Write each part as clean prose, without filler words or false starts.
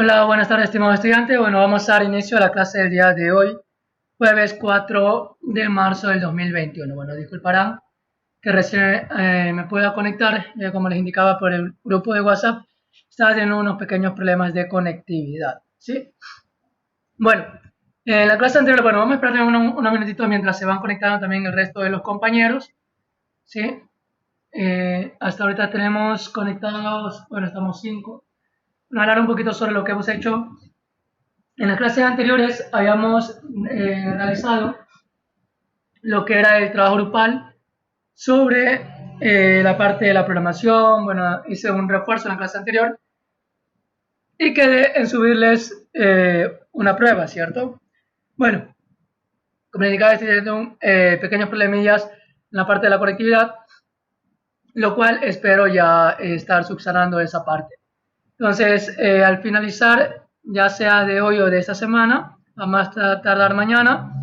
Hola, buenas tardes, estimado estudiante. Bueno, vamos a dar inicio a la clase del día de hoy, jueves 4 de marzo del 2021. Bueno, disculparán que recién me pueda conectar, ya como les indicaba por el grupo de WhatsApp, estaba teniendo unos pequeños problemas de conectividad, ¿sí? Bueno, en la clase anterior, bueno, vamos a esperar unos minutitos mientras se van conectando también el resto de los compañeros, ¿sí? Hasta ahorita tenemos conectados, bueno, estamos 5. Bueno, hablar un poquito sobre lo que hemos hecho. En las clases anteriores habíamos realizado lo que era el trabajo grupal sobre la parte de la programación. Bueno, hice un refuerzo en la clase anterior y quedé en subirles una prueba, ¿cierto? Bueno, como les indicaba, estoy teniendo pequeños problemillas en la parte de la conectividad, lo cual espero ya estar subsanando esa parte. Entonces, al finalizar, ya sea de hoy o de esta semana, a más tardar mañana,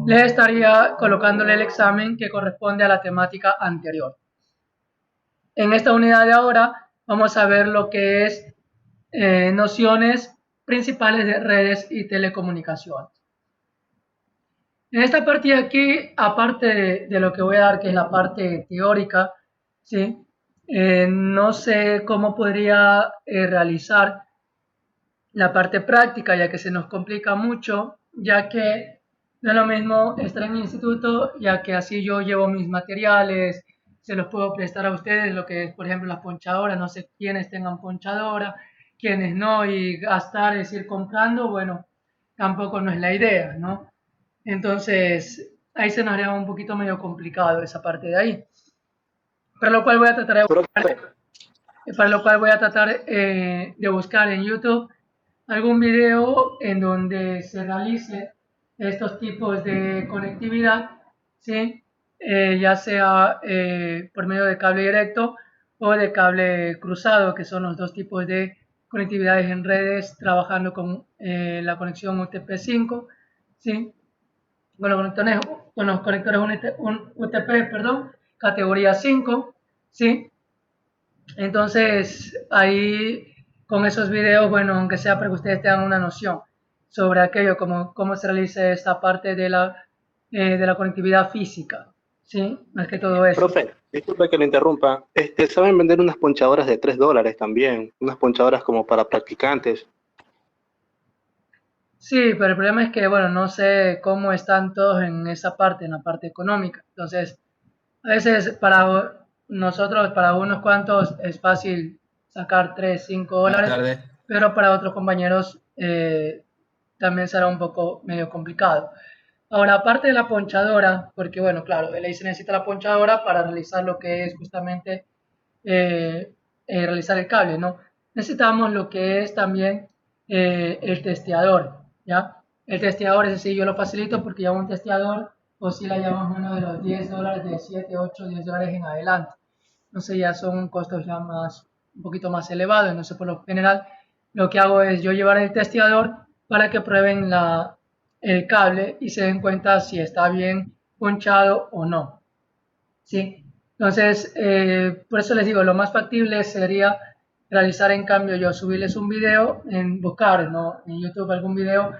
le estaría colocándole el examen que corresponde a la temática anterior. En esta unidad de ahora vamos a ver lo que es nociones principales de redes y telecomunicaciones. En esta parte de aquí, aparte de lo que voy a dar, que es la parte teórica, ¿sí? No sé cómo podría realizar la parte práctica, ya que se nos complica mucho, ya que no es lo mismo estar en el instituto, ya que así yo llevo mis materiales, se los puedo prestar a ustedes, lo que es, por ejemplo, las ponchadoras, no sé quiénes tengan ponchadora, quiénes no, y gastar, es ir comprando, bueno, tampoco no es la idea, ¿no? Entonces, ahí se nos haría un poquito medio complicado esa parte de ahí. Para lo cual voy a tratar de Profe, de buscar en YouTube algún video en donde se realice estos tipos de conectividad, ¿sí? Ya sea por medio de cable directo o de cable cruzado, que son los dos tipos de conectividades en redes, trabajando con la conexión UTP-5, ¿sí? Con los conectores UTP, perdón, categoría 5, ¿sí? Entonces, ahí con esos videos, bueno, aunque sea para que ustedes tengan una noción sobre aquello, cómo se realiza esta parte de la conectividad física, ¿sí? Más que todo eso. profe, disculpe que le interrumpa. Saben vender unas ponchadoras de $3 también, unas ponchadoras como para practicantes. Sí, pero el problema es que, bueno, no sé cómo están todos en esa parte, en la parte económica. Entonces, a veces para nosotros, para unos cuantos, es fácil sacar 3 5 Buenas dólares, tardes. pero para otros compañeros también será un poco medio complicado. Ahora, aparte de la ponchadora, porque bueno, claro, de ley se necesita la ponchadora para realizar lo que es justamente realizar el cable, ¿no? Necesitamos lo que es también el testeador, ¿ya? El testeador, es decir, yo lo facilito porque ya un testeador oscila ya más o menos de los 10 dólares, de 7 8 10 dólares en adelante. Entonces ya son costos ya más, un poquito más elevados. Entonces, por lo general, lo que hago es yo llevar el testeador para que prueben el cable y se den cuenta si está bien ponchado o no, ¿sí? Entonces, por eso les digo, lo más factible sería realizar en cambio yo subirles un video, en buscar, ¿no?, en YouTube algún video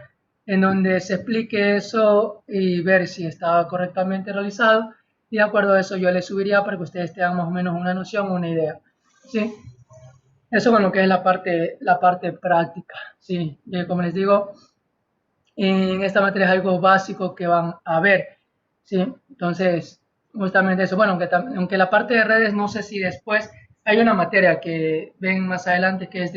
en donde se explique eso y ver si está correctamente realizado, y de acuerdo a eso yo les subiría para que ustedes tengan más o menos una noción, una idea, ¿sí? Eso con lo que es la parte práctica, ¿sí? Y como les digo, en esta materia es algo básico que van a ver, ¿sí? Entonces, justamente eso. Bueno, aunque la parte de redes, no sé si después hay una materia que ven más adelante que es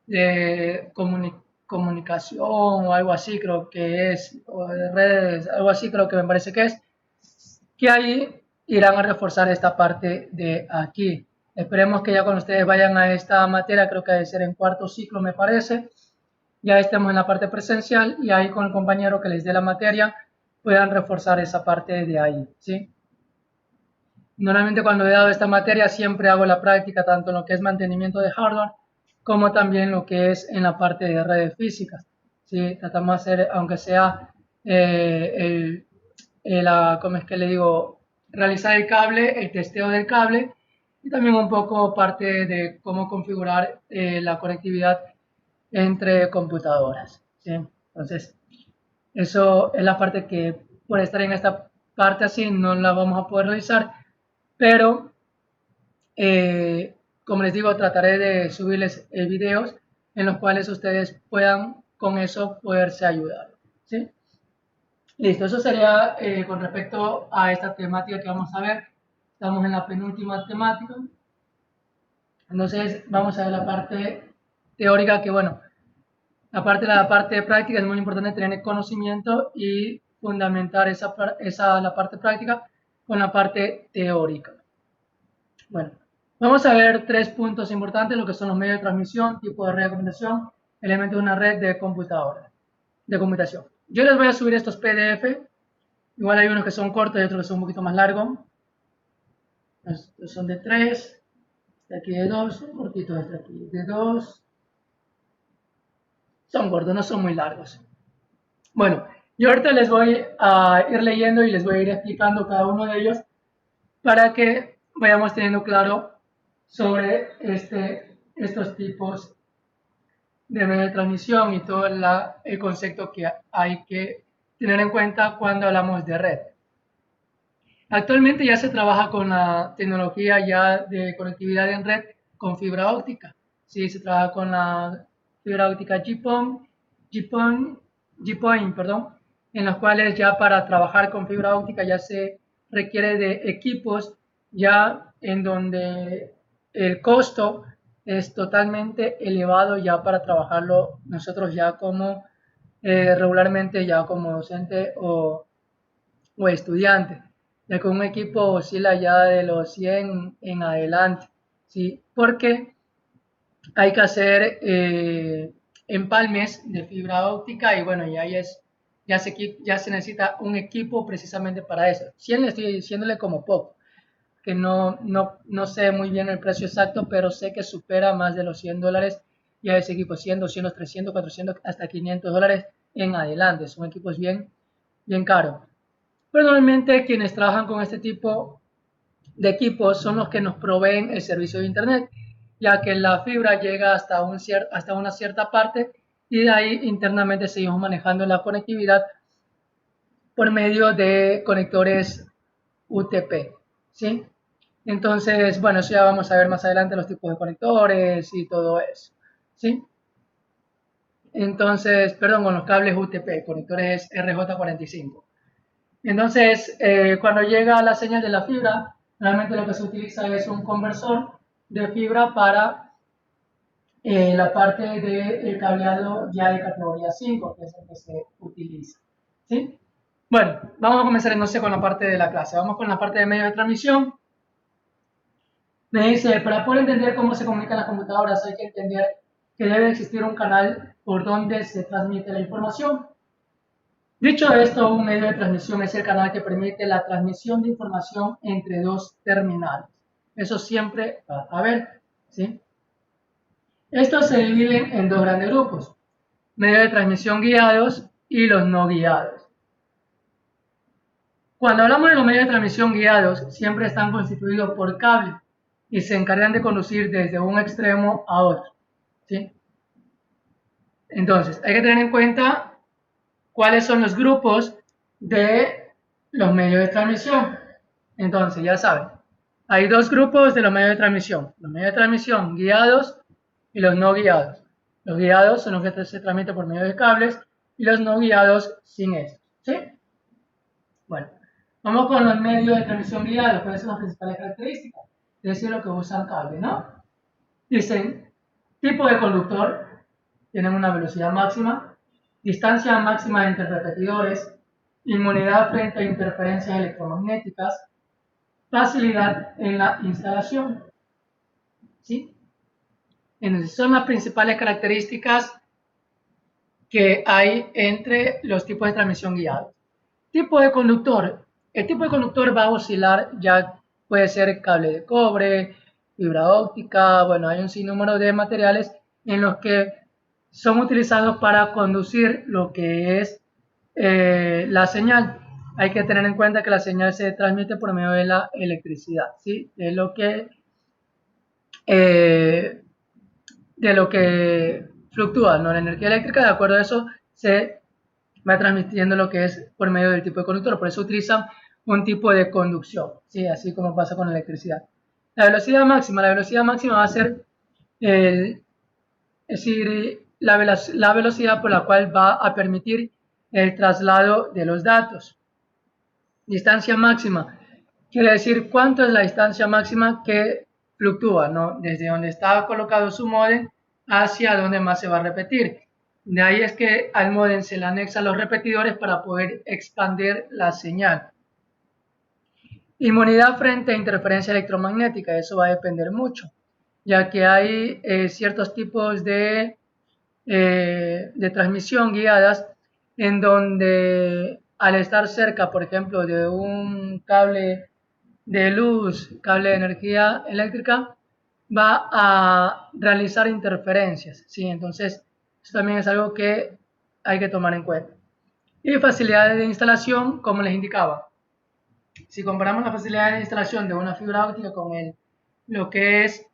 de comunicación o algo así, creo que es, o de redes, algo así creo que me parece que ahí irán a reforzar esta parte de aquí. Esperemos que ya cuando ustedes vayan a esta materia, creo que debe ser en cuarto ciclo, me parece, ya estemos en la parte presencial y ahí con el compañero que les dé la materia puedan reforzar esa parte de ahí, ¿sí? Normalmente cuando he dado esta materia siempre hago la práctica tanto en lo que es mantenimiento de hardware como también lo que es en la parte de redes físicas, ¿sí? Tratamos de hacer, aunque sea ¿cómo es que le digo? Realizar el cable, el testeo del cable y también un poco parte de cómo configurar la conectividad entre computadoras, ¿sí? Entonces, eso es la parte que por estar en esta parte así no la vamos a poder realizar, pero como les digo, trataré de subirles videos en los cuales ustedes puedan con eso poderse ayudar, ¿sí? Listo, eso sería con respecto a esta temática que vamos a ver. Estamos en la penúltima temática. Entonces vamos a ver la parte teórica que, bueno, aparte de la parte práctica es muy importante tener conocimiento y fundamentar la parte práctica con la parte teórica. Bueno, vamos a ver 3 puntos importantes, lo que son los medios de transmisión, tipo de red de computación, elementos de una red de computadora, de computación. Yo les voy a subir estos PDF, igual hay unos que son cortos y otros que son un poquito más largos. Estos son de 3, este aquí de 2, son cortitos, este aquí de 2. Son cortos, no son muy largos. Bueno, yo ahorita les voy a ir leyendo y les voy a ir explicando cada uno de ellos para que vayamos teniendo claro sobre estos tipos de medio de transmisión y todo el concepto que hay que tener en cuenta cuando hablamos de red. Actualmente ya se trabaja con la tecnología ya de conectividad en red con fibra óptica. Sí, se trabaja con la fibra óptica GPON, perdón, en los cuales ya para trabajar con fibra óptica ya se requiere de equipos ya en donde el costo es totalmente elevado ya para trabajarlo nosotros ya como regularmente ya como docente o estudiante, ya que un equipo oscila ya de los 100 en adelante, ¿sí? Porque hay que hacer empalmes de fibra óptica y bueno, ya se necesita un equipo precisamente para eso. 100 le estoy diciéndole como poco, que no sé muy bien el precio exacto, pero sé que supera más de los $100 ya ese equipo, 100, 200, 300, 400, hasta $500 en adelante. Son equipos bien caros. Pero normalmente quienes trabajan con este tipo de equipos son los que nos proveen el servicio de Internet, ya que la fibra llega hasta una cierta parte y de ahí internamente seguimos manejando la conectividad por medio de conectores UTP, ¿sí? Entonces, bueno, eso ya vamos a ver más adelante los tipos de conectores y todo eso, ¿sí? Entonces, perdón, con los cables UTP, conectores RJ45. Entonces, cuando llega la señal de la fibra, realmente lo que se utiliza es un conversor de fibra para la parte del cableado ya de categoría 5, que es el que se utiliza, ¿sí? Bueno, vamos a comenzar entonces con la parte de la clase. Vamos con la parte de medios de transmisión. Me dice, para poder entender cómo se comunican las computadoras hay que entender que debe existir un canal por donde se transmite la información. Dicho esto, un medio de transmisión es el canal que permite la transmisión de información entre dos terminales. Eso siempre va a haber, ¿sí? Estos se dividen en dos grandes grupos, medios de transmisión guiados y los no guiados. Cuando hablamos de los medios de transmisión guiados, siempre están constituidos por cable y se encargan de conducir desde un extremo a otro, ¿sí? Entonces, hay que tener en cuenta cuáles son los grupos de los medios de transmisión. Entonces, ya saben, hay dos grupos de los medios de transmisión. Los medios de transmisión guiados y los no guiados. Los guiados son los que se transmiten por medio de cables y los no guiados sin esto, ¿sí? Bueno, vamos con los medios de transmisión guiados. ¿Cuáles son las principales características? Es decir, lo que usan cable, ¿no? Dicen, tipo de conductor, tienen una velocidad máxima, distancia máxima entre repetidores, inmunidad frente a interferencias electromagnéticas, facilidad en la instalación, ¿sí? Entonces, son las principales características que hay entre los tipos de transmisión guiados. Tipo de conductor. El tipo de conductor va a oscilar, ya puede ser cable de cobre, fibra óptica, bueno, hay un sinnúmero de materiales en los que son utilizados para conducir lo que es la señal. Hay que tener en cuenta que la señal se transmite por medio de la electricidad, ¿sí? De lo que fluctúa, ¿no? La energía eléctrica, de acuerdo a eso, se va transmitiendo lo que es por medio del tipo de conductor. Por eso utilizan un tipo de conducción, ¿sí? Así como pasa con la electricidad. La velocidad máxima va a ser es decir, la velocidad por la cual va a permitir el traslado de los datos. Distancia máxima quiere decir cuánto es la distancia máxima que fluctúa, ¿no? Desde donde está colocado su módem hacia donde más se va a repetir. De ahí es que al módem se le anexan los repetidores para poder expandir la señal. Inmunidad frente a interferencia electromagnética, eso va a depender mucho, ya que hay ciertos tipos de transmisión guiadas en donde al estar cerca, por ejemplo, de un cable de luz, cable de energía eléctrica, va a realizar interferencias, ¿sí? Entonces, eso también es algo que hay que tomar en cuenta. Y facilidades de instalación, como les indicaba. Si comparamos la facilidad de instalación de una fibra óptica con lo que es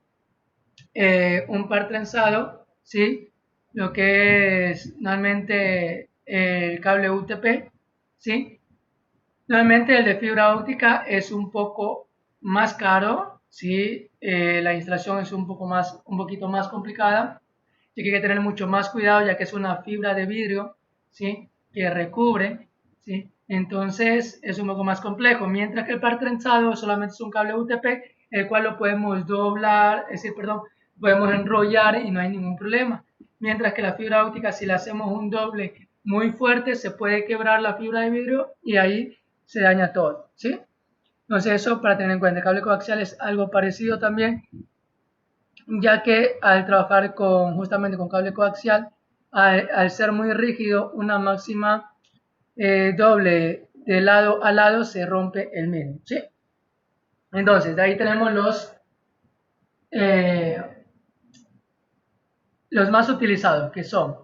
un par trenzado, ¿sí? Lo que es normalmente el cable UTP, ¿sí? Normalmente el de fibra óptica es un poco más caro, ¿sí? La instalación es un poquito más complicada, y que hay que tener mucho más cuidado ya que es una fibra de vidrio, ¿sí? Que recubre, ¿sí? Entonces es un poco más complejo, mientras que el par trenzado solamente es un cable UTP, el cual lo podemos doblar, es decir, perdón, podemos enrollar y no hay ningún problema. Mientras que la fibra óptica, si le hacemos un doble muy fuerte, se puede quebrar la fibra de vidrio y ahí se daña todo, ¿sí? Entonces eso para tener en cuenta. El cable coaxial es algo parecido también, ya que al trabajar justamente con cable coaxial, al ser muy rígido, una máxima doble de lado a lado se rompe el mismo, ¿sí? Entonces, de ahí tenemos eh, los más utilizados, que son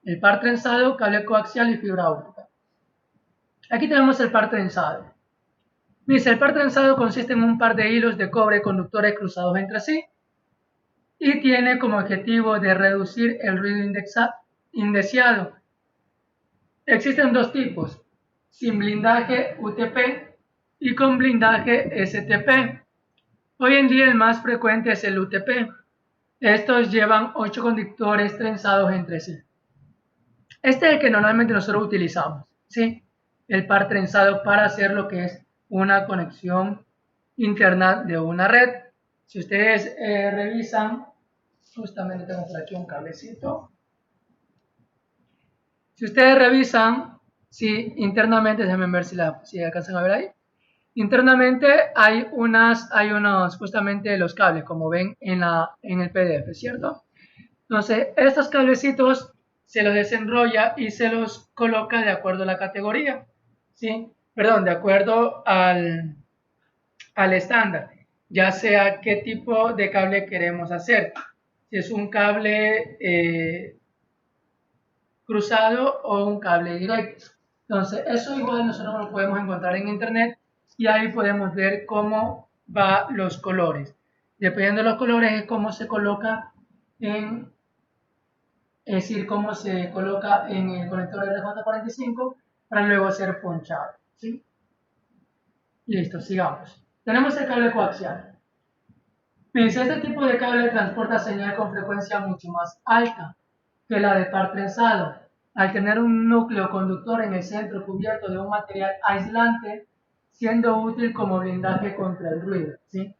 el par trenzado, cable coaxial y fibra óptica. Aquí tenemos el par trenzado. Dice, el par trenzado consiste en un par de hilos de cobre conductores cruzados entre sí y tiene como objetivo de reducir el ruido indeseado. Existen dos tipos, sin blindaje UTP y con blindaje STP. Hoy en día el más frecuente es el UTP. Estos llevan 8 conductores trenzados entre sí. Este es el que normalmente nosotros utilizamos, ¿sí? El par trenzado para hacer lo que es una conexión interna de una red. Si ustedes revisan, justamente tengo por aquí un cablecito. Si ustedes revisan, sí, internamente, déjenme ver si alcanzan a ver ahí. Internamente hay unos, justamente los cables, como ven en el PDF, ¿cierto? Entonces, estos cablecitos se los desenrolla y se los coloca de acuerdo a la categoría, ¿sí? Perdón, de acuerdo al estándar, ya sea qué tipo de cable queremos hacer. Si es un cable cruzado o un cable directo. Entonces, eso igual nosotros lo podemos encontrar en internet y ahí podemos ver cómo van los colores. Dependiendo de los colores es cómo se coloca es decir, cómo se coloca en el conector RJ45 para luego ser ponchado, ¿sí? Listo, sigamos. Tenemos el cable coaxial. Dice, este tipo de cable transporta señal con frecuencia mucho más alta que la de par trenzado, al tener un núcleo conductor en el centro cubierto de un material aislante, siendo útil como blindaje contra el ruido, ¿sí?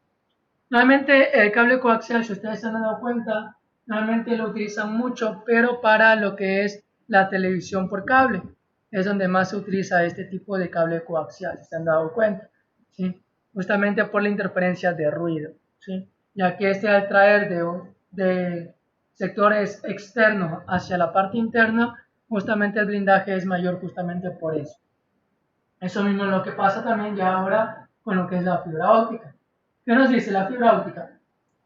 Normalmente el cable coaxial, si ustedes se han dado cuenta, normalmente lo utilizan mucho, pero para lo que es la televisión por cable, es donde más se utiliza este tipo de cable coaxial, si se han dado cuenta, ¿sí? Justamente por la interferencia de ruido, ¿sí? Ya que este al traer de sectores externos hacia la parte interna, justamente el blindaje es mayor justamente por eso. Eso mismo es lo que pasa también ya ahora con lo que es la fibra óptica. ¿Qué nos dice la fibra óptica?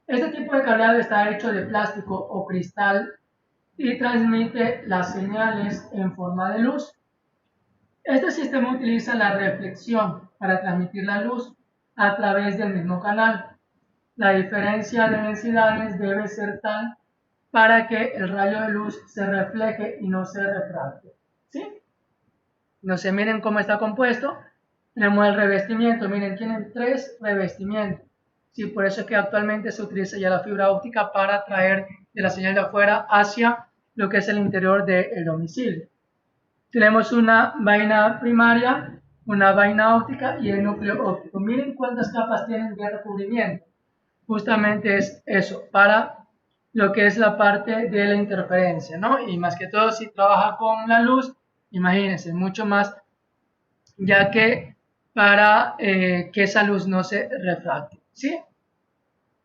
Este tipo de cableado está hecho de plástico o cristal y transmite las señales en forma de luz. Este sistema utiliza la reflexión para transmitir la luz a través del mismo canal. La diferencia de densidades debe ser tal para que el rayo de luz se refleje y no se refracte, ¿sí? Entonces miren cómo está compuesto. Tenemos el revestimiento, miren, tienen 3 revestimientos. Sí, por eso es que actualmente se utiliza ya la fibra óptica para traer de la señal de afuera hacia lo que es el interior del domicilio. Tenemos una vaina primaria, una vaina óptica y el núcleo óptico. Miren cuántas capas tienen de recubrimiento. Justamente es eso, para lo que es la parte de la interferencia, ¿no? Y más que todo, si trabaja con la luz, imagínense, mucho más, ya que para que esa luz no se refracte, ¿sí?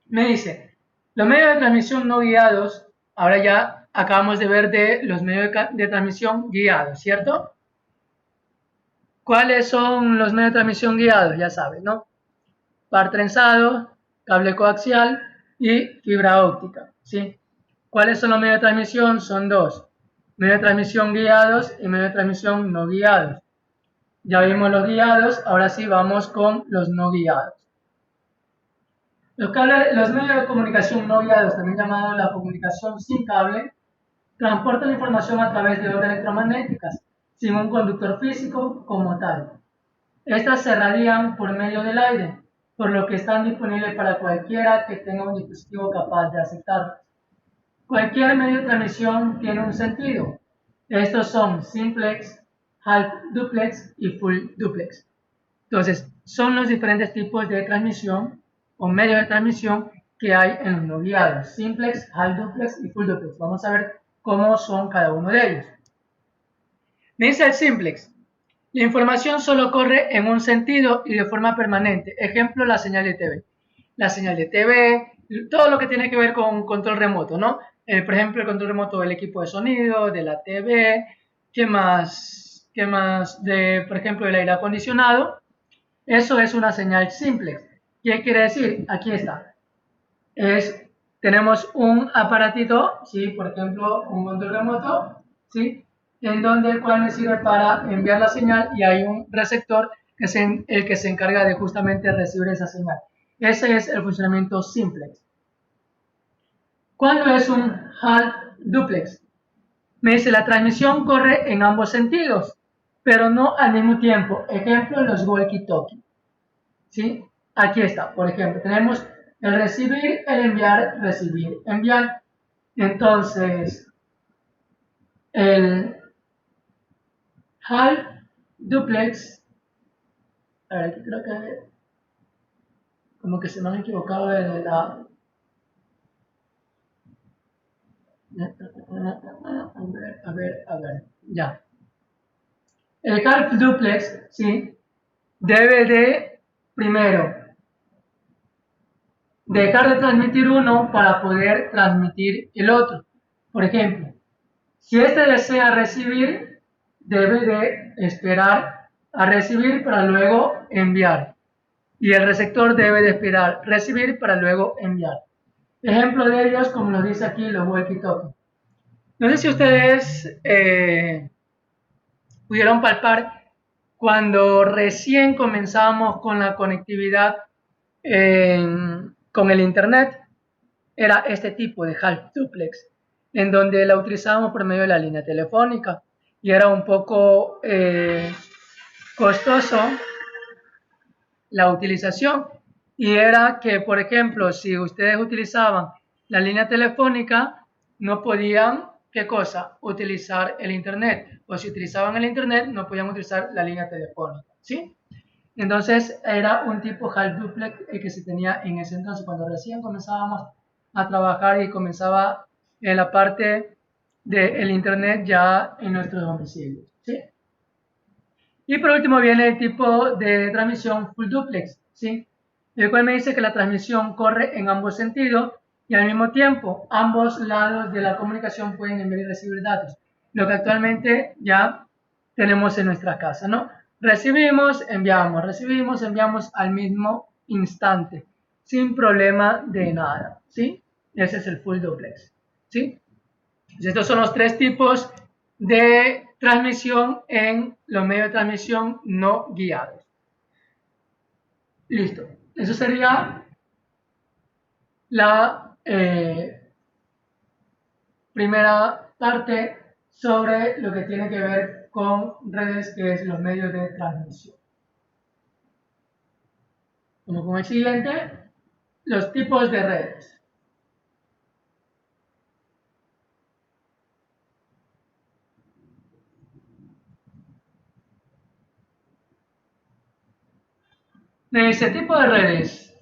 Me dice, los medios de transmisión no guiados, ahora ya acabamos de ver de los medios de transmisión guiados, ¿cierto? ¿Cuáles son los medios de transmisión guiados? Ya saben, ¿no? Par trenzado, cable coaxial y fibra óptica, ¿sí? ¿Cuáles son los medios de transmisión? Son 2. Medios de transmisión guiados y medios de transmisión no guiados. Ya vimos los guiados, ahora sí vamos con los no guiados. Los medios de comunicación no guiados, también llamados la comunicación sin cable, transportan la información a través de ondas electromagnéticas, sin un conductor físico como tal. Estas se radian por medio del aire, por lo que están disponibles para cualquiera que tenga un dispositivo capaz de aceptarlas. Cualquier medio de transmisión tiene un sentido. Estos son simplex, half duplex y full duplex. Entonces, son los diferentes tipos de transmisión o medios de transmisión que hay en los no guiados. Simplex, half duplex y full duplex. Vamos a ver cómo son cada uno de ellos. Me dice el simplex. La información solo corre en un sentido y de forma permanente. Ejemplo, la señal de TV. La señal de TV, todo lo que tiene que ver con control remoto, ¿no? Por ejemplo, el control remoto del equipo de sonido, de la TV, ¿qué más? ¿Qué más? Por ejemplo, del aire acondicionado. Eso es una señal simplex. ¿Qué quiere decir? Aquí está. Tenemos un aparatito, ¿sí? Por ejemplo, un control remoto, ¿sí? En donde el cual me sirve para enviar la señal y hay un receptor que es el que se encarga de justamente recibir esa señal. Ese es el funcionamiento simplex. ¿Cuándo es un half duplex? Me dice, la transmisión corre en ambos sentidos, pero no al mismo tiempo. Ejemplo, los walkie-talkie. ¿Sí? Aquí está, por ejemplo, tenemos el recibir, el enviar, recibir, enviar. Entonces, el half duplex, a ver, aquí creo que como que se me han equivocado de la... A ver, ya. El half duplex, ¿sí? Debe de, primero, dejar de transmitir uno para poder transmitir el otro. Por ejemplo, si este desea recibir, debe de esperar a recibir para luego enviar. Y el receptor debe de esperar recibir para luego enviar. Ejemplo de ellos, como nos dice aquí, los walkie-talkie. No sé si ustedes pudieron palpar cuando recién comenzamos con la conectividad con el internet, era este tipo de half duplex, en donde la utilizábamos por medio de la línea telefónica y era un poco costoso la utilización, y era que, por ejemplo, si ustedes utilizaban la línea telefónica, no podían, ¿qué cosa? Utilizar el internet, o si utilizaban el internet, no podían utilizar la línea telefónica, ¿sí? Entonces era un tipo half duplex que se tenía en ese entonces, cuando recién comenzábamos a trabajar y comenzaba en la parte del internet ya en nuestros domicilios, ¿sí? Y por último viene el tipo de transmisión full duplex, ¿sí? El cual me dice que la transmisión corre en ambos sentidos y al mismo tiempo ambos lados de la comunicación pueden enviar y recibir datos, lo que actualmente ya tenemos en nuestra casa, ¿no? Recibimos, enviamos al mismo instante, sin problema de nada, ¿sí? Ese es el full duplex, ¿sí? Estos son los 3 tipos de transmisión en los medios de transmisión no guiados. Listo. Eso sería la primera parte sobre lo que tiene que ver con redes, que es los medios de transmisión. Como con el siguiente, los tipos de redes. Me dice tipo de redes.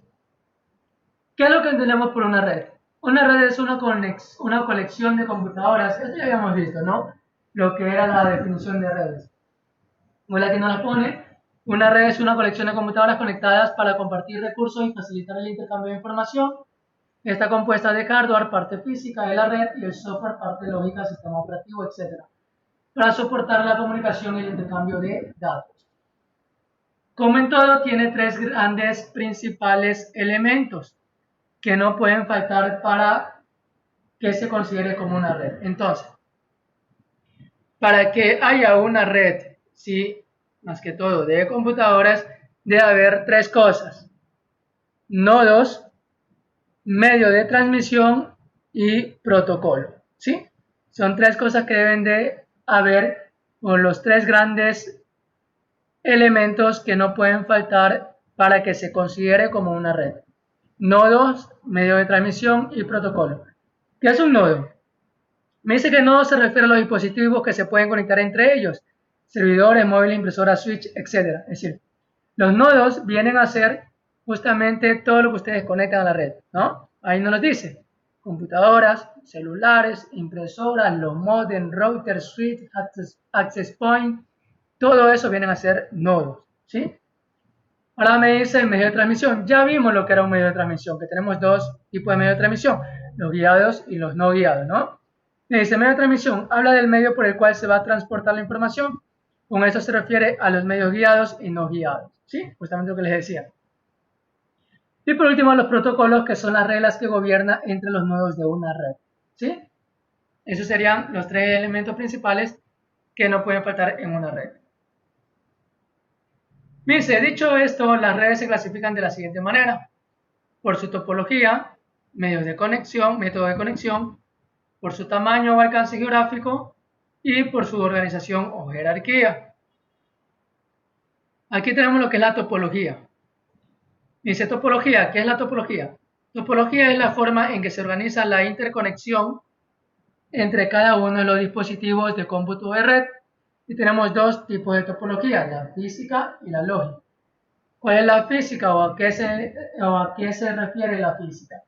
¿Qué es lo que entendemos por una red? Una red es una colección de computadoras. Esto ya habíamos visto, ¿no? Lo que era la definición de redes. Como la que nos la pone, una red es una colección de computadoras conectadas para compartir recursos y facilitar el intercambio de información. Está compuesta de hardware, parte física de la red, y el software, parte lógica, sistema operativo, etc. Para soportar la comunicación y el intercambio de datos. Como en todo, tiene tres grandes principales elementos que no pueden faltar para que se considere como una red. Entonces, para que haya una red, sí, más que todo de computadoras, debe haber tres cosas: nodos, medio de transmisión y protocolo, ¿sí? Son tres cosas que deben de haber, o los tres grandes elementos que no pueden faltar para que se considere como una red: nodos, medio de transmisión y protocolo. ¿Qué es un nodo? Me dice que nodo se refiere a los dispositivos que se pueden conectar entre ellos: servidores, móviles, impresoras, switch, etc. Es decir, los nodos vienen a ser justamente todo lo que ustedes conectan a la red, ¿no? Ahí nos lo dice: computadoras, celulares, impresoras, los modems, routers, switch, access point, todo eso vienen a ser nodos, ¿sí? Ahora me dice el medio de transmisión. Ya vimos lo que era un medio de transmisión, que tenemos dos tipos de medio de transmisión: los guiados y los no guiados, ¿no? Me dice medio de transmisión, habla del medio por el cual se va a transportar la información. Con eso se refiere a los medios guiados y no guiados, ¿sí? Justamente lo que les decía. Y por último, los protocolos, que son las reglas que gobiernan entre los nodos de una red, ¿sí? Esos serían los tres elementos principales que no pueden faltar en una red. Dice, dicho esto, las redes se clasifican de la siguiente manera: por su topología, medios de conexión, método de conexión, por su tamaño o alcance geográfico y por su organización o jerarquía. Aquí tenemos lo que es la topología. Dice topología. ¿Qué es la topología? Topología es la forma en que se organiza la interconexión entre cada uno de los dispositivos de cómputo de red. Y tenemos dos tipos de topología: la física y la lógica. ¿Cuál es la física, o a qué se refiere la física?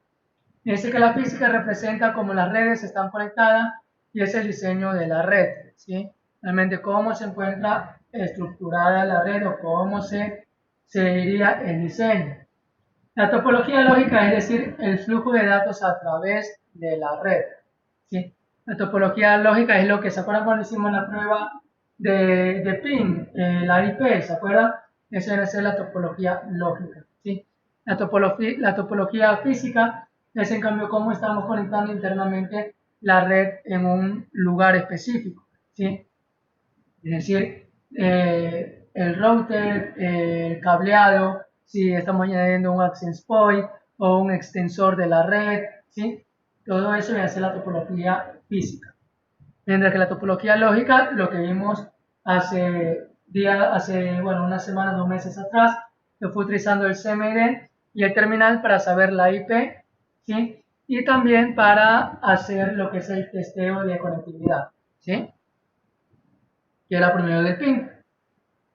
Dice que la física representa cómo las redes están conectadas y es el diseño de la red, ¿sí? Realmente cómo se encuentra estructurada la red o cómo se diría el diseño. La topología lógica es decir, el flujo de datos a través de la red, ¿sí? La topología lógica es lo que, ¿se acuerdan cuando hicimos la prueba de ping, la IP? ¿Se acuerdan? Eso debe ser la topología lógica, ¿sí? La topología física es, en cambio, cómo estamos conectando internamente la red en un lugar específico, ¿sí? Es decir, el router, el cableado, si estamos añadiendo un access point o un extensor de la red, ¿sí? Todo eso debe ser la topología física. Mientras que la topología lógica, lo que vimos hace unas semanas, 2 meses atrás, que fue utilizando el CMD y el terminal para saber la IP, ¿sí? Y también para hacer lo que es el testeo de conectividad, ¿sí? Que era por medio del ping.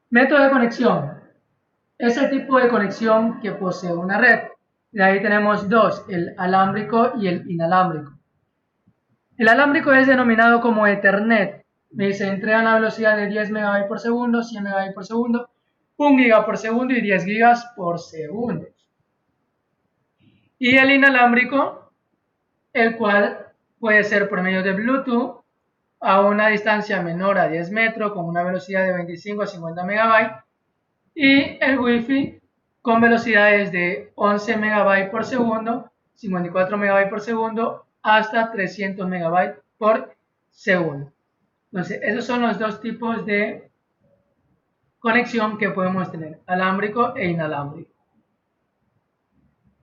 Método de conexión. Es el tipo de conexión que posee una red. De ahí tenemos dos: el alámbrico y el inalámbrico. El alámbrico es denominado como Ethernet. Me dice, entrega a la velocidad de 10 MB por segundo, 100 MB por segundo, 1 GB por segundo y 10 GB por segundo. Y el inalámbrico, el cual puede ser por medio de Bluetooth a una distancia menor a 10 metros con una velocidad de 25 a 50 MB, y el Wi-Fi con velocidades de 11 MB por segundo, 54 MB por segundo, hasta 300 MB por segundo. Entonces, esos son los dos tipos de conexión que podemos tener: alámbrico e inalámbrico.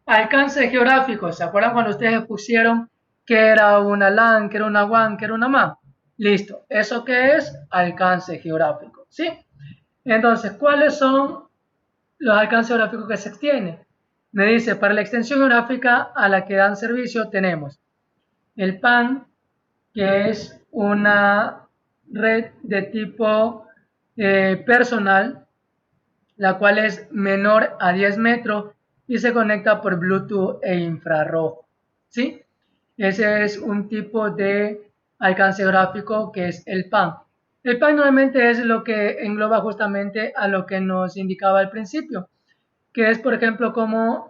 Alcance geográfico. ¿Se acuerdan cuando ustedes pusieron ¿Qué era una LAN? ¿Qué era una WAN? ¿Qué era una MAN? Listo. ¿Eso qué es? Alcance geográfico, ¿sí? Entonces, ¿cuáles son los alcances geográficos que se extienden? Me dice, para la extensión geográfica a la que dan servicio tenemos el PAN, que es una red de tipo personal, la cual es menor a 10 metros y se conecta por Bluetooth e infrarrojo, ¿sí? Ese es un tipo de alcance gráfico que es el PAN. El PAN normalmente es lo que engloba justamente a lo que nos indicaba al principio, que es, por ejemplo, cómo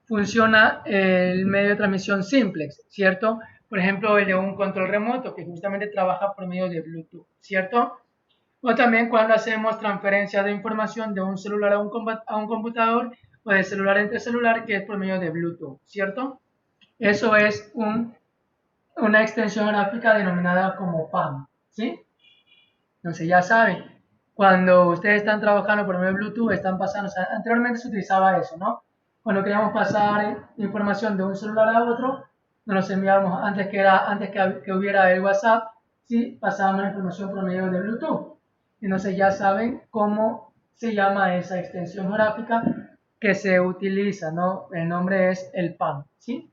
funciona el medio de transmisión simplex, ¿cierto? Por ejemplo, el de un control remoto que justamente trabaja por medio de Bluetooth, ¿cierto? O también cuando hacemos transferencia de información de un celular a un computador o de celular entre celular, que es por medio de Bluetooth, ¿cierto? Eso es una extensión gráfica denominada como PAM, ¿sí? Entonces ya saben, cuando ustedes están trabajando por medio de Bluetooth, están pasando, o sea, anteriormente se utilizaba eso, ¿no? Cuando queríamos pasar información de un celular a otro, nos enviábamos, antes que hubiera el WhatsApp, sí, pasábamos la información por medio de Bluetooth. Entonces ya saben cómo se llama esa extensión gráfica que se utiliza, ¿no? El nombre es el PAN, ¿sí?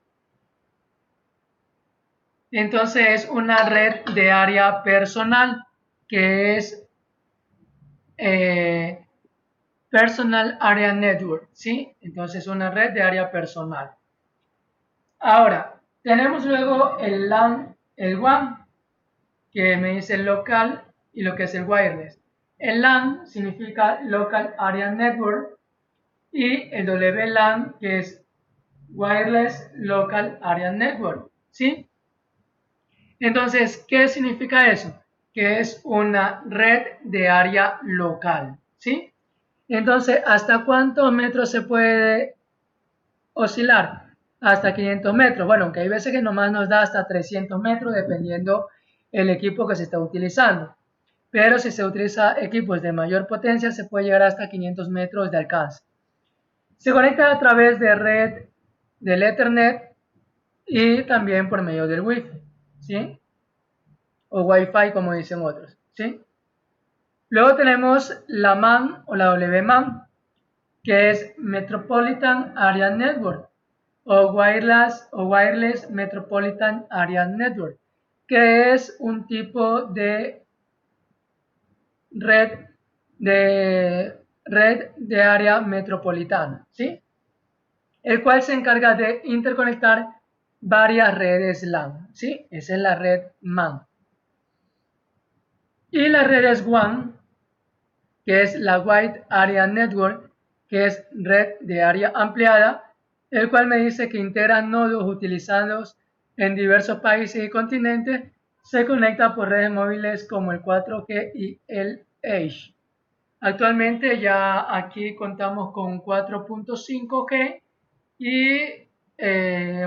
Entonces es una red de área personal que es eh, Personal Area Network, ¿sí? Entonces una red de área personal. Ahora, tenemos luego el LAN, el WAN, que me dice el local y lo que es el wireless. El LAN significa Local Area Network y el WLAN, que es Wireless Local Area Network, ¿sí? Entonces, ¿qué significa eso? Que es una red de área local, ¿sí? Entonces, ¿hasta cuántos metros se puede oscilar? Hasta 500 metros. Bueno, aunque hay veces que nomás nos da hasta 300 metros dependiendo el equipo que se está utilizando. Pero si se utiliza equipos de mayor potencia, se puede llegar hasta 500 metros de alcance. Se conecta a través de red del Ethernet y también por medio del Wi-Fi, ¿sí? O Wi-Fi como dicen otros, ¿sí? Luego tenemos la MAN o la WMAN, que es Metropolitan Area Network o Wireless Metropolitan Area Network, que es un tipo de red de área metropolitana, ¿sí? El cual se encarga de interconectar varias redes LAN, ¿sí? Esa es la red MAN. Y las redes WAN, que es la Wide Area Network, que es red de área ampliada, el cual me dice que integra nodos utilizados en diversos países y continentes, se conecta por redes móviles como el 4G y el Edge. Actualmente ya aquí contamos con 4.5G y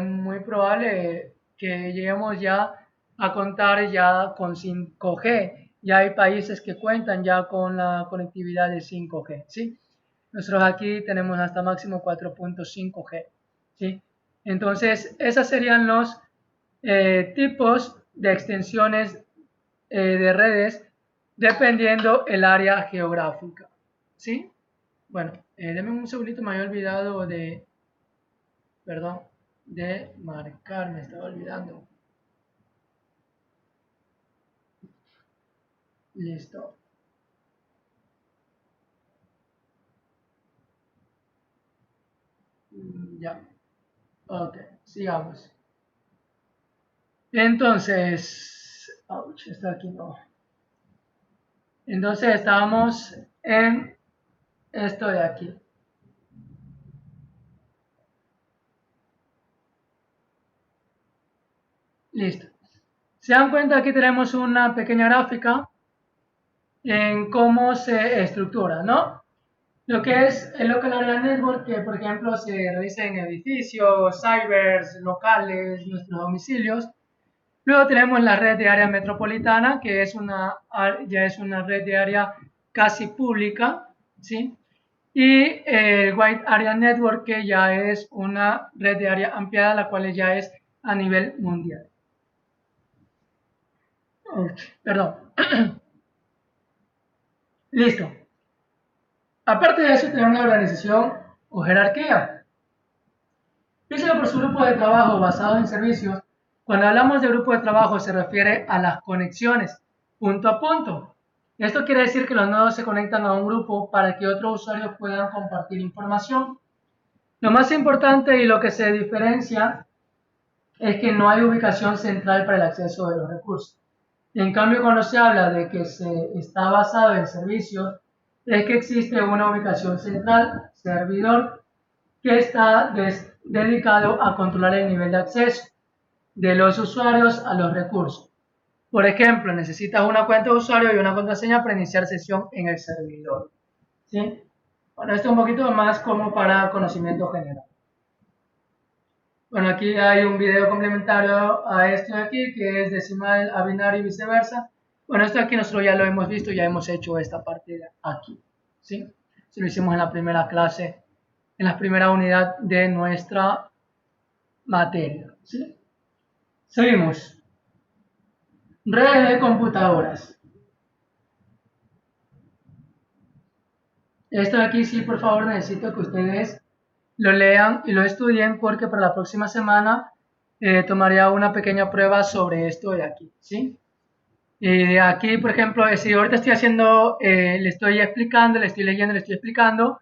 muy probable que lleguemos ya a contar ya con 5G. Ya hay países que cuentan ya con la conectividad de 5G, ¿sí? Nosotros aquí tenemos hasta máximo 4.5G, ¿sí? Entonces, esos serían los tipos de extensiones de redes dependiendo el área geográfica, ¿sí? Bueno, denme un segundito, me había olvidado perdón, de marcar, me estaba olvidando. Listo. Ya. Ok, sigamos. Entonces, ouch, está aquí no. Entonces estábamos en esto de aquí. Listo. Se dan cuenta, aquí tenemos una pequeña gráfica en cómo se estructura, ¿no? Lo que es el Local Area Network, que por ejemplo se realiza en edificios, cybers, locales, nuestros domicilios. Luego tenemos la red de área metropolitana, que ya es una red de área casi pública, ¿sí? Y el Wide Area Network, que ya es una red de área ampliada, la cual ya es a nivel mundial. Perdón. Listo. Aparte de eso, tenemos la organización o jerarquía. Díselo por su grupo de trabajo basado en servicios. Cuando hablamos de grupo de trabajo se refiere a las conexiones punto a punto. Esto quiere decir que los nodos se conectan a un grupo para que otros usuarios puedan compartir información. Lo más importante y lo que se diferencia es que no hay ubicación central para el acceso de los recursos. En cambio, cuando se habla de que se está basado en servicios, es que existe una ubicación central, servidor, que está dedicado a controlar el nivel de acceso de los usuarios a los recursos. Por ejemplo, necesitas una cuenta de usuario y una contraseña para iniciar sesión en el servidor. ¿Sí? Bueno, esto es un poquito más como para conocimiento general. Bueno, aquí hay un video complementario a esto de aquí, que es decimal a binario y viceversa. Bueno, esto aquí nosotros ya lo hemos visto, ya hemos hecho esta parte de aquí. ¿Sí? Eso lo hicimos en la primera clase, en la primera unidad de nuestra materia. ¿Sí? Seguimos. Redes de computadoras. Esto de aquí sí, por favor, necesito que ustedes lo lean y lo estudien porque para la próxima semana tomaría una pequeña prueba sobre esto de aquí, ¿sí? Y de aquí, por ejemplo, si ahorita estoy haciendo, le estoy explicando, le estoy leyendo, le estoy explicando,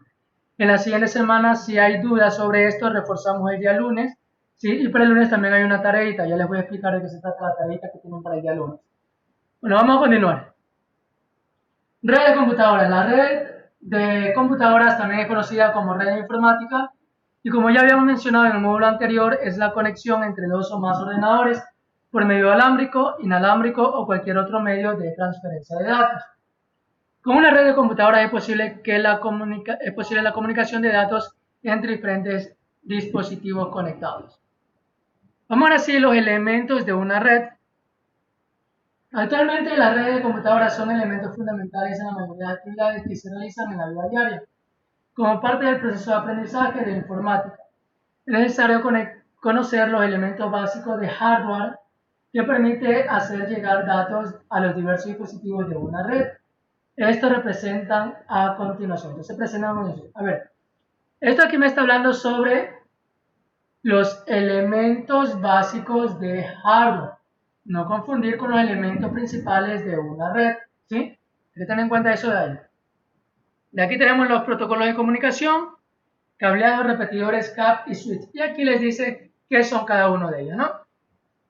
en la siguiente semana, si hay dudas sobre esto, reforzamos el día lunes, ¿sí? Y para el lunes también hay una tareita, ya les voy a explicar de qué se trata la tareita que tienen para el día lunes. Bueno, vamos a continuar. Red de computadoras. La red de computadoras también es conocida como red informática y como ya habíamos mencionado en el módulo anterior, es la conexión entre dos o más ordenadores por medio alámbrico, inalámbrico o cualquier otro medio de transferencia de datos. Con una red de computadoras es posible la comunicación de datos entre diferentes dispositivos conectados. Vamos ahora sí a los elementos de una red. Actualmente las redes de computadoras son elementos fundamentales en la mayoría de actividades que se realizan en la vida diaria. Como parte del proceso de aprendizaje de informática, es necesario conocer los elementos básicos de hardware que permite hacer llegar datos a los diversos dispositivos de una red. Estos representan a continuación. Entonces presentamos eso. A ver, esto aquí me está hablando sobre los elementos básicos de hardware. No confundir con los elementos principales de una red, ¿sí? Hay que tener en cuenta eso de ahí. De aquí tenemos los protocolos de comunicación, cableados, repetidores, CAP y switch. Y aquí les dice qué son cada uno de ellos, ¿no?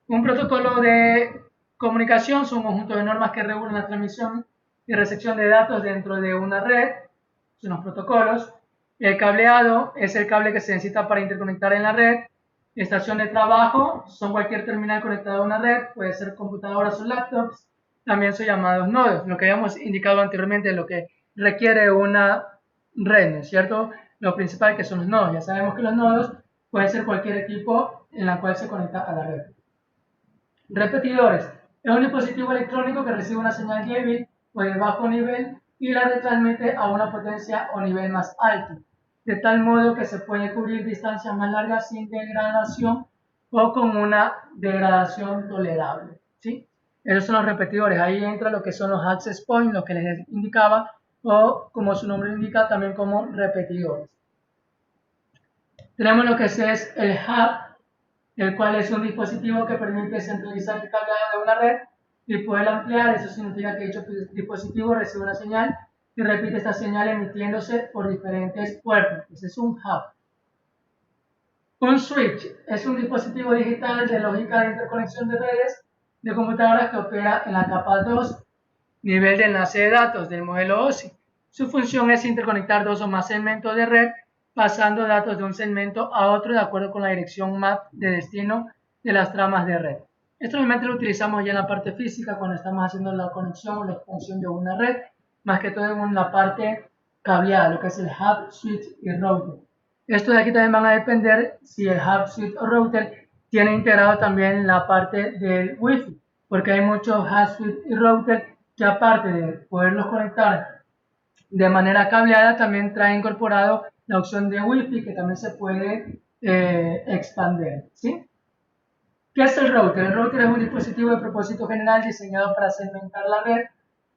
Un protocolo de comunicación son un conjunto de normas que regulan la transmisión y recepción de datos dentro de una red. Son los protocolos. El cableado es el cable que se necesita para interconectar en la red. Estación de trabajo son cualquier terminal conectado a una red, puede ser computadoras o laptops, también son llamados nodos, lo que habíamos indicado anteriormente, lo que requiere una red, ¿no es cierto? Lo principal que son los nodos, ya sabemos que los nodos pueden ser cualquier equipo en la cual se conecta a la red. Repetidores, es un dispositivo electrónico que recibe una señal de o de bajo nivel y la retransmite a una potencia o nivel más alto, de tal modo que se puede cubrir distancias más largas sin degradación o con una degradación tolerable, ¿sí? Esos son los repetidores, ahí entra lo que son los access points, lo que les indicaba, o como su nombre indica, también como repetidores. Tenemos lo que es el hub, el cual es un dispositivo que permite centralizar el cableado de una red y poder ampliar. Eso significa que dicho dispositivo recibe una señal y repite esta señal emitiéndose por diferentes puertos. Ese es un hub. Un switch es un dispositivo digital de lógica de interconexión de redes de computadoras que opera en la capa 2, nivel de enlace de datos del modelo OSI. Su función es interconectar dos o más segmentos de red pasando datos de un segmento a otro de acuerdo con la dirección MAC de destino de las tramas de red. Esto obviamente lo utilizamos ya en la parte física cuando estamos haciendo la conexión o la expansión de una red, más que todo en la parte cableada, lo que es el hub, switch y router. Esto de aquí también van a depender si el hub, switch o router tiene integrado también la parte del Wi-Fi, porque hay muchos hub, switch y router que aparte de poderlos conectar de manera cableada, también trae incorporado la opción de Wi-Fi que también se puede expandir, ¿sí? ¿Qué es el router? El router es un dispositivo de propósito general diseñado para segmentar la red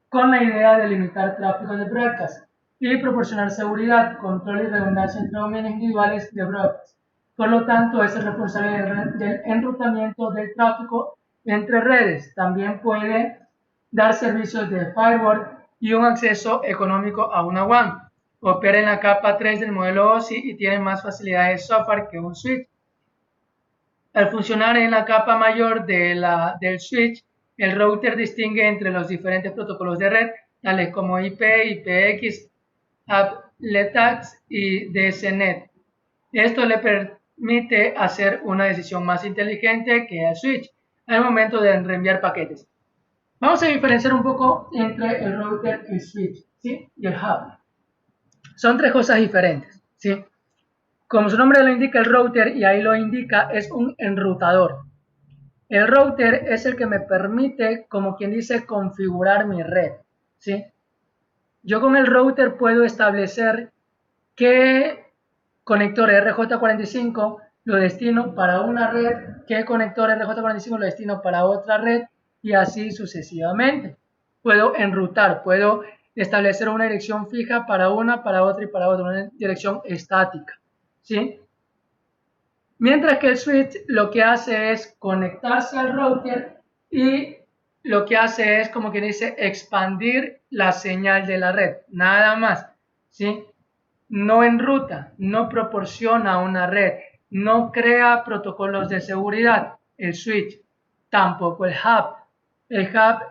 con la idea de limitar tráfico de broadcast y proporcionar seguridad, control y redundancia entre dominios individuales de broadcast. Por lo tanto, es el responsable del enrutamiento del tráfico entre redes. También puede dar servicios de firewall y un acceso económico a una WAN. Opera en la capa 3 del modelo OSI y tiene más facilidades de software que un switch. Al funcionar en la capa mayor del switch, el router distingue entre los diferentes protocolos de red, tales como IP, IPX, AppLetax y DSNet. Esto le permite hacer una decisión más inteligente que el switch al momento de reenviar paquetes. Vamos a diferenciar un poco entre el router y el switch, ¿sí? Y el hub. Son tres cosas diferentes, ¿sí? Como su nombre lo indica, el router, y ahí lo indica, es un enrutador. El router es el que me permite, como quien dice, configurar mi red, ¿sí? Yo con el router puedo establecer qué conector RJ45 lo destino para una red, qué conector RJ45 lo destino para otra red, y así sucesivamente. Puedo enrutar, puedo establecer una dirección fija para una, para otra y para otra, una dirección estática, ¿sí? Mientras que el switch lo que hace es conectarse al router y lo que hace es, como quien dice, expandir la señal de la red, nada más, ¿sí? No enruta, no proporciona una red, no crea protocolos de seguridad, el switch, tampoco el hub. El hub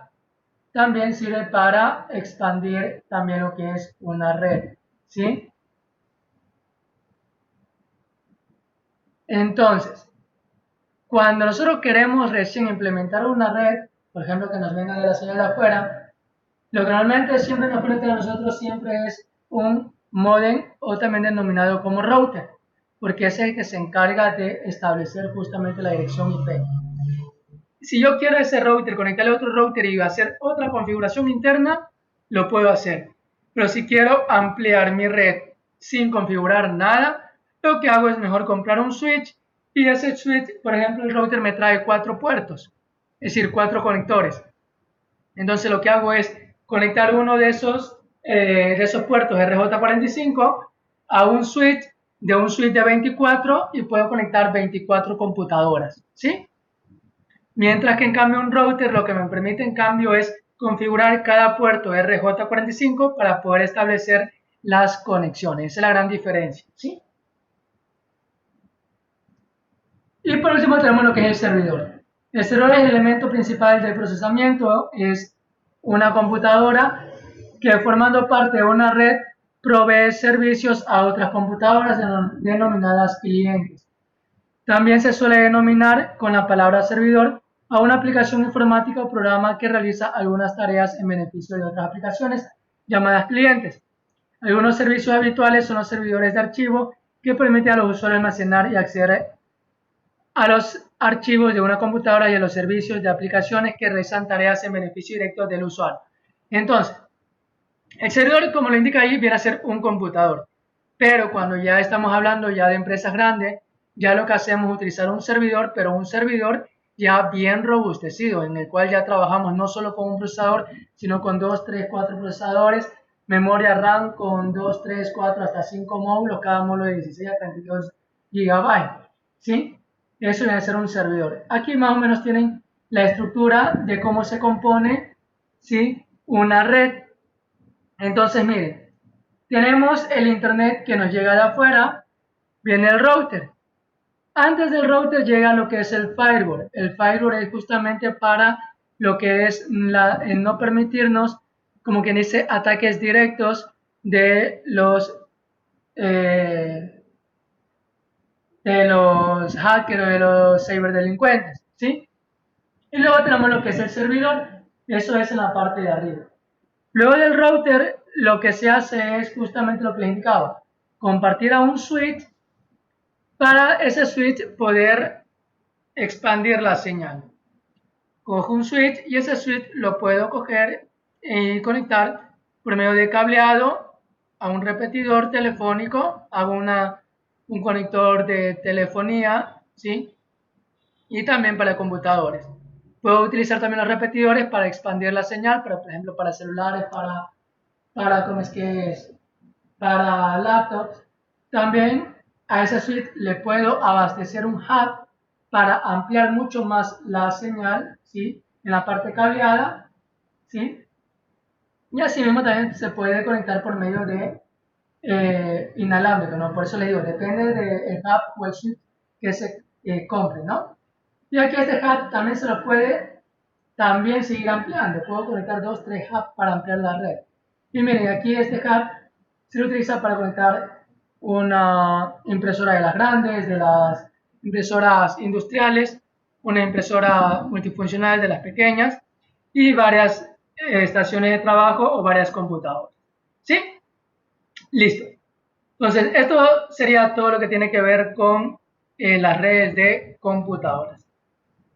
también sirve para expandir también lo que es una red, ¿sí? Entonces, cuando nosotros queremos recién implementar una red, por ejemplo, que nos venga de la señal de afuera, lo que normalmente siempre nos permite a nosotros siempre es un modem, o también denominado como router, porque es el que se encarga de establecer justamente la dirección IP. Si yo quiero ese router conectarle a otro router y hacer otra configuración interna, lo puedo hacer. Pero si quiero ampliar mi red sin configurar nada, lo que hago es mejor comprar un switch, y ese switch, por ejemplo, el router me trae 4 puertos, es decir, 4 conectores. Entonces lo que hago es conectar uno de esos puertos RJ45 a un switch de 24, y puedo conectar 24 computadoras, ¿sí? Mientras que en cambio un router lo que me permite en cambio es configurar cada puerto RJ45 para poder establecer las conexiones. Esa es la gran diferencia, ¿sí? Y por último tenemos lo que es el servidor. El servidor es el elemento principal del procesamiento, es una computadora que, formando parte de una red, provee servicios a otras computadoras denominadas clientes. También se suele denominar con la palabra servidor a una aplicación informática o programa que realiza algunas tareas en beneficio de otras aplicaciones llamadas clientes. Algunos servicios habituales son los servidores de archivo, que permiten a los usuarios almacenar y acceder a los archivos de una computadora, y a los servicios de aplicaciones que realizan tareas en beneficio directo del usuario. Entonces, el servidor, como lo indica ahí, viene a ser un computador. Pero cuando ya estamos hablando ya de empresas grandes, ya lo que hacemos es utilizar un servidor, pero un servidor ya bien robustecido, en el cual ya trabajamos no solo con un procesador, sino con 2, 3, 4 procesadores, memoria RAM con 2, 3, 4, hasta 5 módulos, cada módulo de 16 a 32 GB, ¿sí? Eso viene a ser un servidor. Aquí más o menos tienen la estructura de cómo se compone, ¿sí?, una red. Entonces, miren, tenemos el internet que nos llega de afuera, viene el router. Antes del router llega lo que es el firewall. El firewall es justamente para lo que es no permitirnos, como quien dice, ataques directos de los hackers o de los ciberdelincuentes, ¿sí? Y luego tenemos lo que es el servidor, eso es en la parte de arriba. Luego del router, lo que se hace es justamente lo que les indicaba, compartir a un switch, para ese switch poder expandir la señal. Cojo un switch y ese switch lo puedo coger y conectar por medio de cableado a un repetidor telefónico, hago un conector de telefonía, ¿sí?, y también para computadores. Puedo utilizar también los repetidores para expandir la señal, pero por ejemplo para celulares, ¿cómo es que es? Para laptops. También a esa suite le puedo abastecer un hub para ampliar mucho más la señal, ¿sí? En la parte cableada, ¿sí? Y así mismo también se puede conectar por medio de inalámbrico, ¿no? Por eso le digo, depende del hub o el switch que se compre, ¿no? Y aquí este hub también se lo puede también seguir ampliando. Puedo conectar 2, 3 hubs para ampliar la red. Y miren, aquí este hub se lo utiliza para conectar una impresora de las grandes, de las impresoras industriales, una impresora multifuncional de las pequeñas y varias estaciones de trabajo o varias computadoras. ¿Sí? Listo. Entonces, esto sería todo lo que tiene que ver con las redes de computadoras.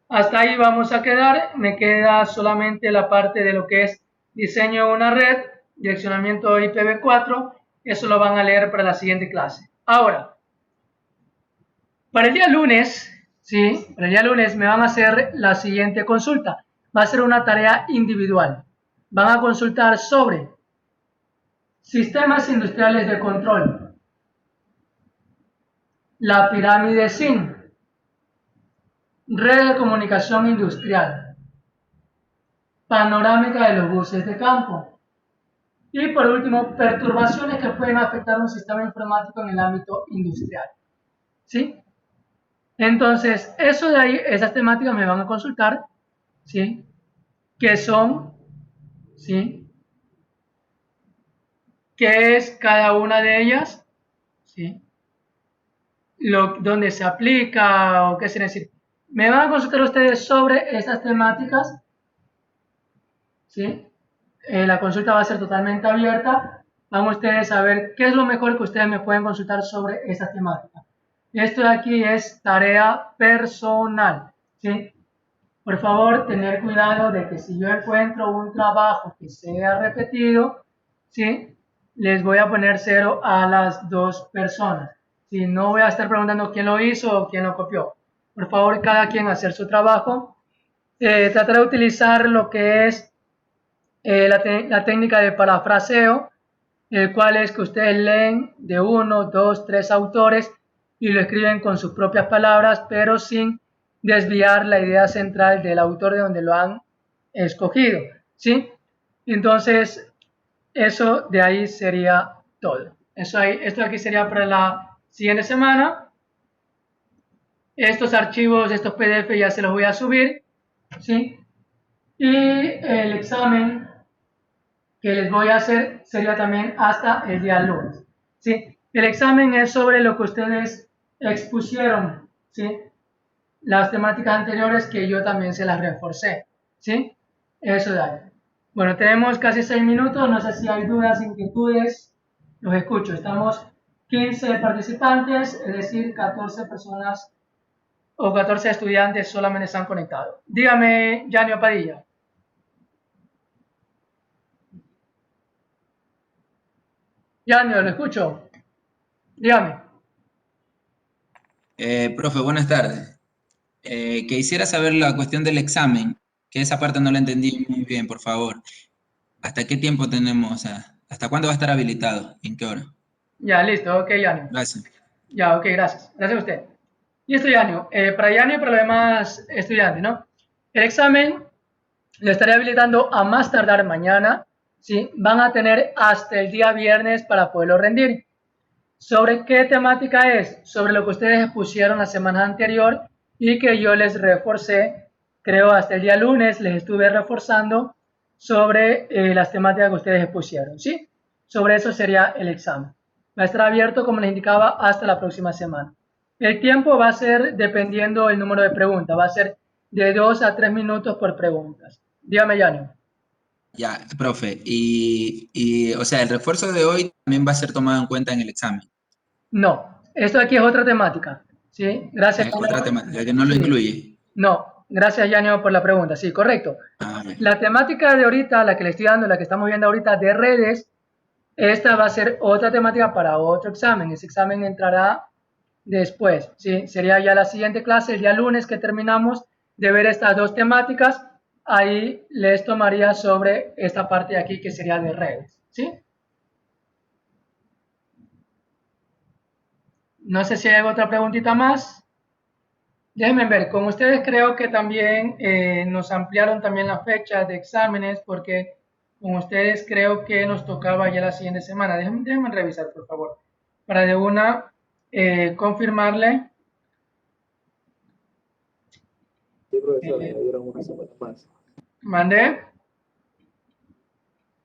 Hasta ahí vamos a quedar. Me queda solamente la parte de lo que es diseño de una red, direccionamiento IPv4. Eso lo van a leer para la siguiente clase. Ahora, para el día lunes, ¿sí? Para el día lunes me van a hacer la siguiente consulta. Va a ser una tarea individual. Van a consultar sobre sistemas industriales de control, la pirámide SIN, red de comunicación industrial, panorámica de los buses de campo y por último, perturbaciones que pueden afectar un sistema informático en el ámbito industrial. ¿Sí? Entonces, eso de ahí, esas temáticas me van a consultar, ¿sí? ¿Qué son? ¿Sí? ¿Qué es cada una de ellas? ¿Sí? ¿Dónde se aplica o qué se necesita? Me van a consultar ustedes sobre esas temáticas, ¿sí? La consulta va a ser totalmente abierta. Van ustedes a ver qué es lo mejor que ustedes me pueden consultar sobre esas temáticas. Esto de aquí es tarea personal, ¿sí? Por favor, tener cuidado de que si yo encuentro un trabajo que sea repetido, ¿sí? Les voy a poner 0 a las 2 personas. Si no voy a estar preguntando quién lo hizo o quién lo copió. Por favor, cada quien hacer su trabajo. Tratar de utilizar lo que es la técnica de parafraseo, el cual es que ustedes leen de 1, 2, 3 autores y lo escriben con sus propias palabras, pero sin desviar la idea central del autor de donde lo han escogido, ¿sí? Entonces, eso de ahí sería todo. Esto de aquí sería para la siguiente semana. Estos archivos, estos PDF ya se los voy a subir, ¿sí? Y el examen que les voy a hacer sería también hasta el día lunes, ¿sí? El examen es sobre lo que ustedes expusieron, ¿sí? Las temáticas anteriores que yo también se las reforcé, ¿sí? Eso de ahí. Bueno, tenemos casi 6 minutos, no sé si hay dudas, inquietudes, los escucho. Estamos 15 participantes, es decir, 14 personas o 14 estudiantes solamente se han conectado. Dígame, Yanio Padilla. Yanio, lo escucho. Dígame. Profe, buenas tardes. Quisiera saber la cuestión del examen, que esa parte no la entendí muy bien, por favor. ¿Hasta qué tiempo tenemos? O sea, ¿hasta cuándo va a estar habilitado? ¿En qué hora? Ya, listo, ok, Yanio. Gracias. Ya, ok, gracias. Gracias a usted. Listo, Yanio. Para Yanio y para los demás estudiantes, ¿no? El examen lo estaré habilitando a más tardar mañana, ¿sí? Van a tener hasta el día viernes para poderlo rendir. ¿Sobre qué temática es? Sobre lo que ustedes expusieron la semana anterior y que yo les reforcé, creo hasta el día lunes les estuve reforzando sobre las temáticas que ustedes expusieron, ¿sí? Sobre eso sería el examen. Va a estar abierto, como les indicaba, hasta la próxima semana. El tiempo va a ser dependiendo del número de preguntas, va a ser de 2 a 3 minutos por preguntas. Dígame, Yanio. Ya, profe. O sea, el refuerzo de hoy también va a ser tomado en cuenta en el examen. No, esto aquí es otra temática, ¿sí? Gracias. Otra temática que no lo incluye. No, gracias, Yanio, por la pregunta. Sí, correcto. La temática de ahorita, la que le estoy dando, la que estamos viendo ahorita de redes, esta va a ser otra temática para otro examen. Ese examen entrará después, ¿sí? Sería ya la siguiente clase, el día lunes que terminamos de ver estas dos temáticas, ahí les tomaría sobre esta parte de aquí que sería de redes, ¿sí? No sé si hay otra preguntita más. Déjenme ver, con ustedes creo que también nos ampliaron también la fecha de exámenes porque con ustedes creo que nos tocaba ya la siguiente semana. Déjenme revisar, por favor, para de una confirmarle. Sí, profesor, añadieron una semana más. ¿Mandé?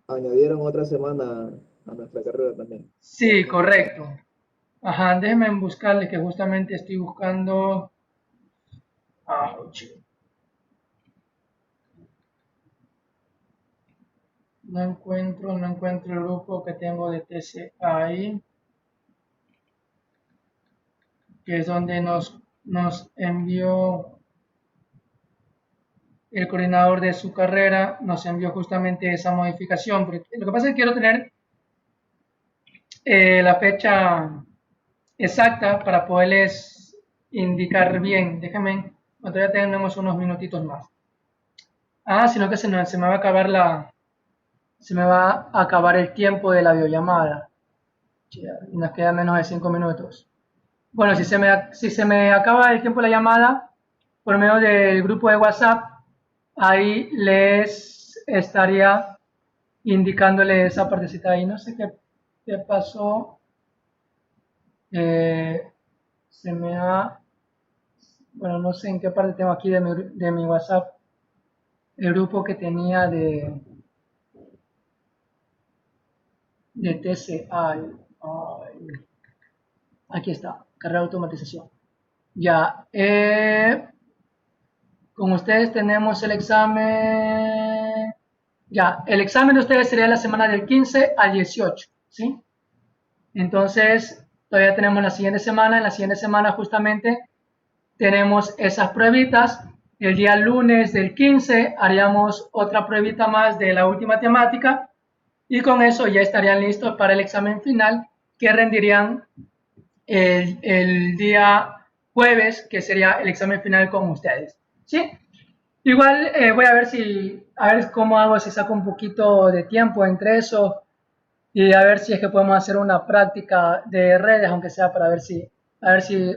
Añadieron otra semana a nuestra carrera también. Sí, correcto. Ajá, déjenme buscarle que justamente estoy buscando. No encuentro el grupo que tengo de TCA ahí, que es donde nos envió el coordinador de su carrera, nos envió justamente esa modificación. Porque lo que pasa es que quiero tener la fecha exacta para poderles indicar bien. Déjenme, todavía tenemos unos minutitos más. Sino que se me va a acabar el tiempo de la videollamada. Nos queda menos de 5 minutos. Bueno, si se me acaba el tiempo de la llamada, por medio del grupo de WhatsApp, ahí les estaría indicándole esa partecita ahí. No sé qué pasó. Bueno, no sé en qué parte tengo aquí de mi WhatsApp el grupo que tenía de TCA. Aquí está, carrera de automatización. Ya, con ustedes tenemos el examen. Ya, el examen de ustedes sería la semana del 15 al 18, ¿sí? Entonces, todavía tenemos la siguiente semana. En la siguiente semana justamente tenemos esas pruebitas. El día lunes del 15 haríamos otra pruebita más de la última temática y con eso ya estarían listos para el examen final que rendirían el día jueves, que sería el examen final con ustedes, ¿sí? Igual voy a ver cómo hago, si saco un poquito de tiempo entre eso y a ver si es que podemos hacer una práctica de redes, aunque sea para ver si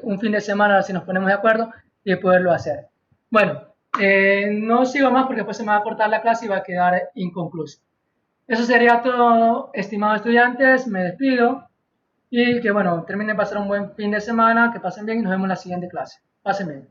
un fin de semana, a ver si nos ponemos de acuerdo y poderlo hacer. Bueno, no sigo más porque después se me va a cortar la clase y va a quedar inconclusa. Eso sería todo, estimados estudiantes, me despido y que bueno, terminen de pasar un buen fin de semana, que pasen bien y nos vemos en la siguiente clase. Pasen bien.